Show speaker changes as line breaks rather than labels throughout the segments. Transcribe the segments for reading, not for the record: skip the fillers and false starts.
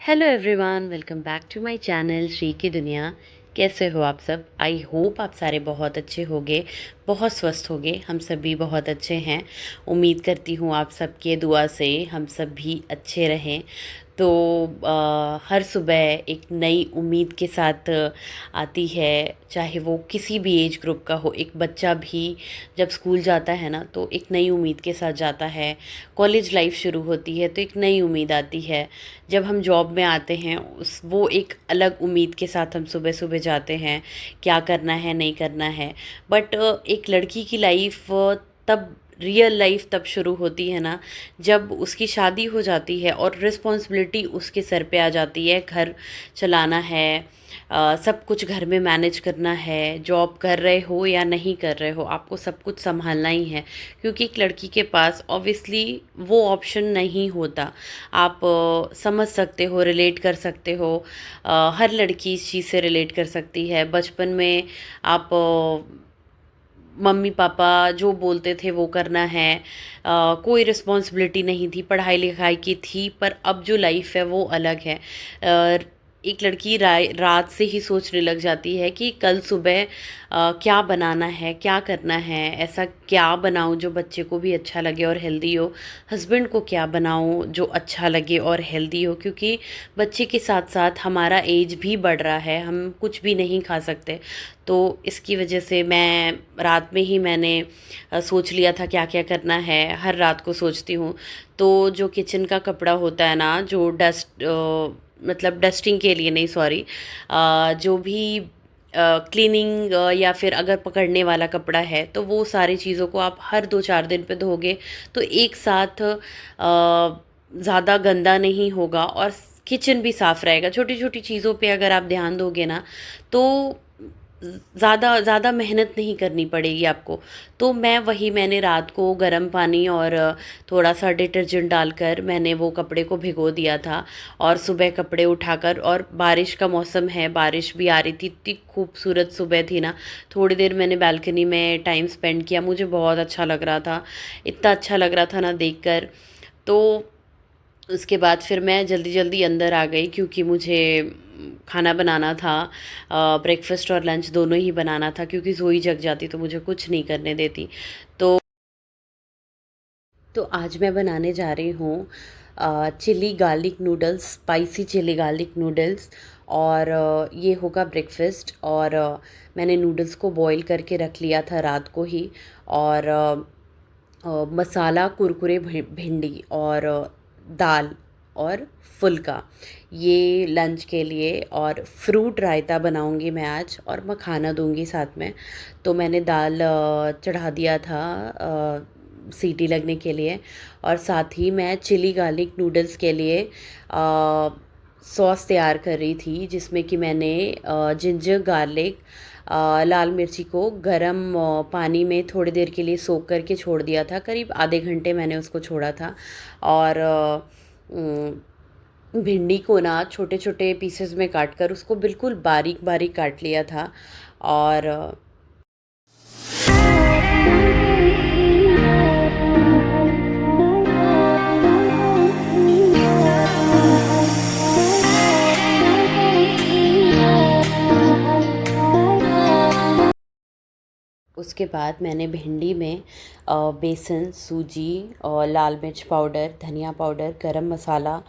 Hello everyone, welcome back to my channel Shri की दुनिया। कैसे हो आप सब? आई होप आप सारे बहुत अच्छे होंगे, बहुत स्वस्थ होंगे। हम सब भी बहुत अच्छे हैं। उम्मीद करती हूँ आप सबके दुआ से हम सब भी अच्छे रहें। तो हर सुबह एक नई उम्मीद के साथ आती है, चाहे वो किसी भी एज ग्रुप का हो। एक बच्चा भी जब स्कूल जाता है ना, तो एक नई उम्मीद के साथ जाता है। कॉलेज लाइफ शुरू होती है तो एक नई उम्मीद आती है। जब हम जॉब में आते हैं उस वो एक अलग उम्मीद के साथ हम सुबह सुबह जाते हैं, क्या करना है नहीं करना है। बट एक लड़की की लाइफ तब रियल लाइफ तब शुरू होती है ना, जब उसकी शादी हो जाती है और रिस्पॉन्सिबिलिटी उसके सर पे आ जाती है। घर चलाना है, सब कुछ घर में मैनेज करना है। जॉब कर रहे हो या नहीं कर रहे हो, आपको सब कुछ संभालना ही है, क्योंकि एक लड़की के पास ऑब्वियसली वो ऑप्शन नहीं होता। आप समझ सकते हो, रिलेट कर सकते हो। हर लड़की इस चीज़ से रिलेट कर सकती है। बचपन में आप मम्मी पापा जो बोलते थे वो करना है। कोई रिस्पॉन्सिबिलिटी नहीं थी, पढ़ाई लिखाई की थी। पर अब जो लाइफ है वो अलग है। एक लड़की रात से ही सोचने लग जाती है कि कल सुबह क्या बनाना है, क्या करना है, ऐसा क्या बनाऊं जो बच्चे को भी अच्छा लगे और हेल्दी हो। हस्बैंड को क्या बनाऊं जो अच्छा लगे और हेल्दी हो, क्योंकि बच्चे के साथ साथ हमारा एज भी बढ़ रहा है, हम कुछ भी नहीं खा सकते। तो इसकी वजह से मैं रात में ही मैंने सोच लिया था क्या क्या करना है। हर रात को सोचती हूँ। तो जो किचन का कपड़ा होता है ना, जो मतलब डस्टिंग के लिए नहीं, सॉरी, जो भी क्लीनिंग या फिर अगर पकड़ने वाला कपड़ा है, तो वो सारी चीज़ों को आप हर 2-4 दिन पे धोगे तो एक साथ ज़्यादा गंदा नहीं होगा और किचन भी साफ़ रहेगा। छोटी छोटी चीज़ों पे अगर आप ध्यान दोगे ना, तो ज़्यादा ज़्यादा मेहनत नहीं करनी पड़ेगी आपको। तो मैंने रात को गर्म पानी और थोड़ा सा डिटर्जेंट डालकर मैंने वो कपड़े को भिगो दिया था। और सुबह कपड़े उठाकर, और बारिश का मौसम है, बारिश भी आ रही थी, इतनी खूबसूरत सुबह थी ना। थोड़ी देर मैंने बालकनी में टाइम स्पेंड किया, मुझे बहुत अच्छा लग रहा था। इतना अच्छा लग रहा था ना देखकर। तो उसके बाद फिर मैं जल्दी जल्दी अंदर आ गई, क्योंकि मुझे खाना बनाना था। ब्रेकफास्ट और लंच दोनों ही बनाना था, क्योंकि जोई जग जाती तो मुझे कुछ नहीं करने देती। तो आज मैं बनाने जा रही हूँ chilli garlic noodles, spicy chilli garlic noodles. और ये होगा ब्रेकफास्ट। और मैंने नूडल्स को बॉईल करके रख लिया था रात को ही। और मसाला कुरकुरे भिंडी और दाल और फुल्का, ये लंच के लिए। और फ्रूट रायता बनाऊंगी मैं आज, और मखाना दूंगी साथ में। तो मैंने दाल चढ़ा दिया था सीटी लगने के लिए। और साथ ही मैं चिली गार्लिक नूडल्स के लिए सॉस तैयार कर रही थी, जिसमें कि मैंने जिंजर गार्लिक, लाल मिर्ची को गरम पानी में थोड़ी देर के लिए सोख करके छोड़ दिया था। करीब आधे घंटे मैंने उसको छोड़ा था। और भिंडी को ना छोटे छोटे पीसेस में काट कर उसको बिल्कुल बारीक बारीक काट लिया था। और उसके बाद मैंने भिंडी में बेसन, सूजी और लाल मिर्च पाउडर, धनिया पाउडर, गरम मसाला,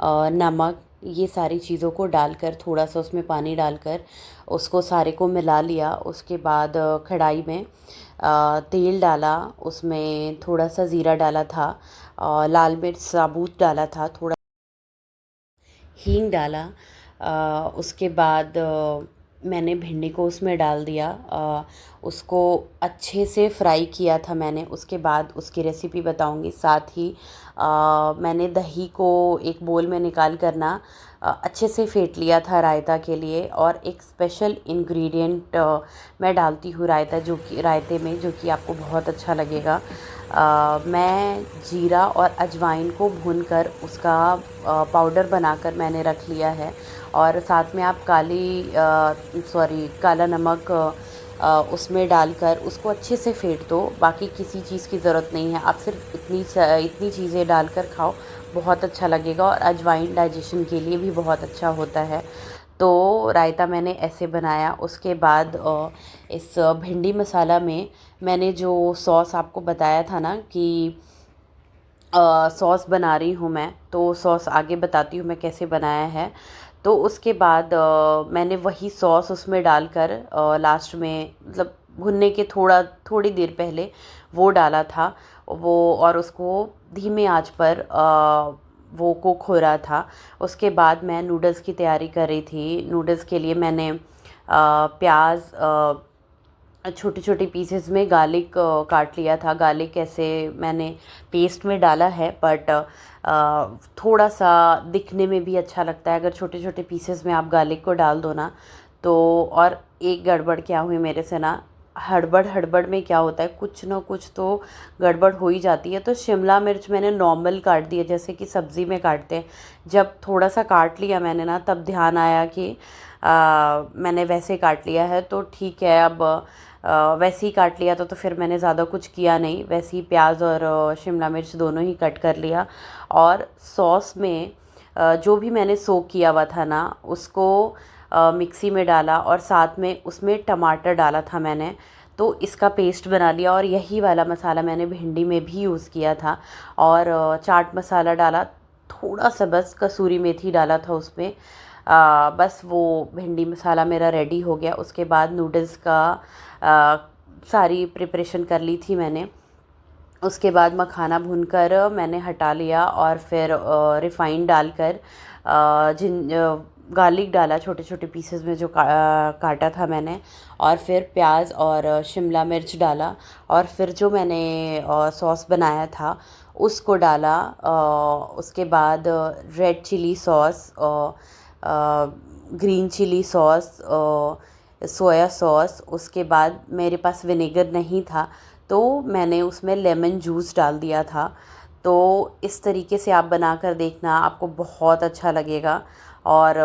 नमक, ये सारी चीज़ों को डालकर, थोड़ा सा उसमें पानी डालकर उसको सारे को मिला लिया। उसके बाद कढ़ाई में तेल डाला, उसमें थोड़ा सा ज़ीरा डाला था, लाल मिर्च साबुत डाला था, थोड़ा हींग डाला। उसके बाद मैंने भिंडी को उसमें डाल दिया। उसको अच्छे से फ्राई किया था मैंने। उसके बाद उसकी रेसिपी बताऊंगी। साथ ही मैंने दही को एक बोल में निकाल कर ना अच्छे से फेंट लिया था रायता के लिए। और एक स्पेशल इंग्रेडिएंट मैं डालती हूँ रायते में, जो कि आपको बहुत अच्छा लगेगा। मैं जीरा और अजवाइन को भूनकर उसका पाउडर बनाकर मैंने रख लिया है। और साथ में आप काला नमक उसमें डालकर उसको अच्छे से फेंट दो। बाकी किसी चीज़ की ज़रूरत नहीं है, आप सिर्फ इतनी चीज़ें डालकर खाओ, बहुत अच्छा लगेगा। और अजवाइन डाइजेशन के लिए भी बहुत अच्छा होता है। तो रायता मैंने ऐसे बनाया। उसके बाद इस भिंडी मसाला में मैंने जो सॉस आपको बताया था ना कि सॉस बना रही हूँ मैं, तो सॉस आगे बताती हूँ मैं कैसे बनाया है। तो उसके बाद मैंने वही सॉस उसमें डालकर लास्ट में, मतलब भुनने के थोड़ी देर पहले वो डाला था वो, और उसको धीमे आंच पर वो कुक हो रहा था। उसके बाद मैं नूडल्स की तैयारी कर रही थी। नूडल्स के लिए मैंने प्याज छोटे छोटे पीसेस में गार्लिक काट लिया था। गार्लिक ऐसे मैंने पेस्ट में डाला है, बट थोड़ा सा दिखने में भी अच्छा लगता है अगर छोटे छोटे पीसेस में आप गार्लिक को डाल दो ना तो। और एक गड़बड़ क्या हुई मेरे से ना, हड़बड़ हड़बड़ में क्या होता है, कुछ ना कुछ तो गड़बड़ हो ही जाती है। तो शिमला मिर्च मैंने नॉर्मल काट दिया जैसे कि सब्ज़ी में काटते हैं। जब थोड़ा सा काट लिया मैंने ना, तब ध्यान आया कि मैंने वैसे काट लिया है तो ठीक है। अब वैसे ही काट लिया तो फिर मैंने ज़्यादा कुछ किया नहीं, वैसे ही प्याज और शिमला मिर्च दोनों ही कट कर लिया। और सॉस में जो भी मैंने सोक किया हुआ था ना उसको मिक्सी में डाला, और साथ में उसमें टमाटर डाला था मैंने, तो इसका पेस्ट बना लिया। और यही वाला मसाला मैंने भिंडी में भी यूज़ किया था। और चाट मसाला डाला, थोड़ा सा बस कसूरी मेथी डाला था उसमें। बस वो भिंडी मसाला मेरा रेडी हो गया। उसके बाद नूडल्स का सारी प्रिपरेशन कर ली थी मैंने। उसके बाद मखाना भूनकर मैंने हटा लिया, और फिर रिफ़ाइंड डालकर जिन गार्लिक डाला छोटे छोटे पीसेस में जो काटा था मैंने, और फिर प्याज और शिमला मिर्च डाला, और फिर जो मैंने सॉस बनाया था उसको डाला। उसके बाद red chilli sauce, green chilli sauce, soya sauce. उसके बाद मेरे पास विनेगर नहीं था तो मैंने उसमें लेमन जूस डाल दिया था। तो इस तरीके से आप बना कर देखना, आपको बहुत अच्छा लगेगा। और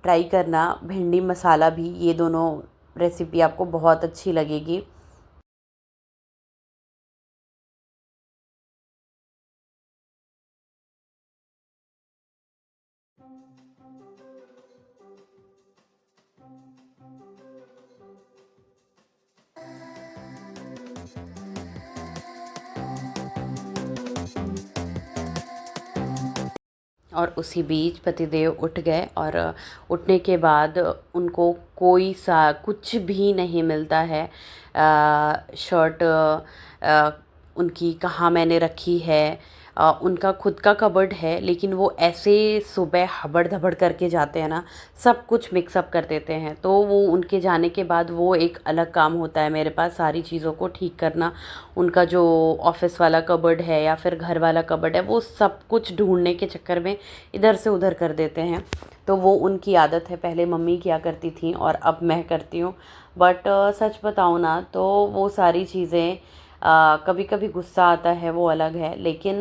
ट्राई करना भिंडी मसाला भी, ये दोनों रेसिपी आपको बहुत अच्छी लगेगी। और उसी बीच पतिदेव उठ गए, और उठने के बाद उनको कोई सा कुछ भी नहीं मिलता है। शर्ट उनकी कहाँ मैंने रखी है, उनका खुद का कबर्ड है, लेकिन वो ऐसे सुबह हबड़ धबड़ करके जाते हैं ना, सब कुछ मिक्सअप कर देते हैं। तो वो उनके जाने के बाद वो एक अलग काम होता है मेरे पास, सारी चीज़ों को ठीक करना। उनका जो ऑफिस वाला कबर्ड है या फिर घर वाला कबर्ड है, वो सब कुछ ढूंढने के चक्कर में इधर से उधर कर देते हैं। तो वो उनकी आदत है, पहले मम्मी किया करती थी और अब मैं करती हूँ। बट सच बताऊँ ना तो वो सारी चीज़ें, कभी कभी गुस्सा आता है वो अलग है, लेकिन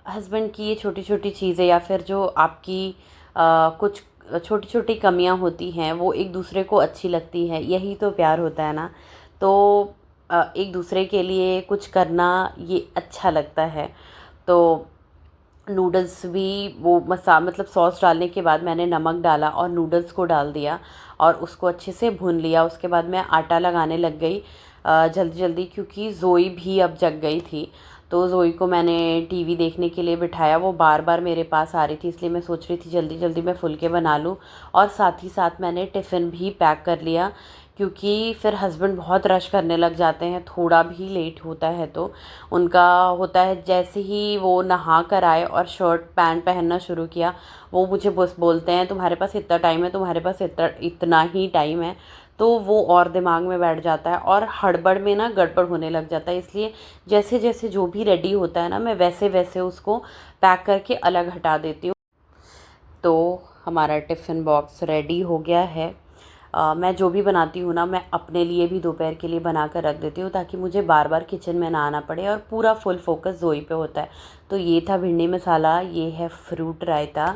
हस्बैंड की ये छोटी छोटी चीज़ें या फिर जो आपकी कुछ छोटी छोटी कमियां होती हैं वो एक दूसरे को अच्छी लगती है, यही तो प्यार होता है ना। तो एक दूसरे के लिए कुछ करना ये अच्छा लगता है। तो नूडल्स भी वो मतलब सॉस डालने के बाद मैंने नमक डाला और नूडल्स को डाल दिया और उसको अच्छे से भून लिया। उसके बाद मैं आटा लगाने लग गई जल्दी जल्दी, क्योंकि ज़ोई भी अब जग गई थी। तो ज़ोई को मैंने टीवी देखने के लिए बिठाया, वो बार बार मेरे पास आ रही थी, इसलिए मैं सोच रही थी जल्दी जल्दी मैं फुलके बना लूँ। और साथ ही साथ मैंने टिफ़िन भी पैक कर लिया, क्योंकि फिर हस्बैंड बहुत रश करने लग जाते हैं, थोड़ा भी लेट होता है तो उनका होता है। जैसे ही वो नहा कर आए और शर्ट पैंट पहनना शुरू किया, वो मुझे बस बोलते हैं तुम्हारे पास इतना टाइम है, तुम्हारे पास इतना ही टाइम है। तो वो और दिमाग में बैठ जाता है और हड़बड़ में ना गड़बड़ होने लग जाता है। इसलिए जैसे जैसे जो भी रेडी होता है ना, मैं वैसे वैसे उसको पैक करके अलग हटा देती हूँ। तो हमारा टिफ़िन बॉक्स रेडी हो गया है। मैं जो भी बनाती हूँ ना, मैं अपने लिए भी दोपहर के लिए बना कर रख देती हूँ, ताकि मुझे बार बार किचन में ना आना पड़े और पूरा फुल फोकस ज़ोई पे होता है। तो ये था भिंडी मसाला, ये है फ्रूट रायता,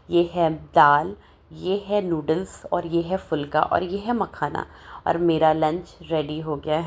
ये है दाल, ये है नूडल्स और ये है फुल्का और ये है मखाना और मेरा लंच रेडी हो गया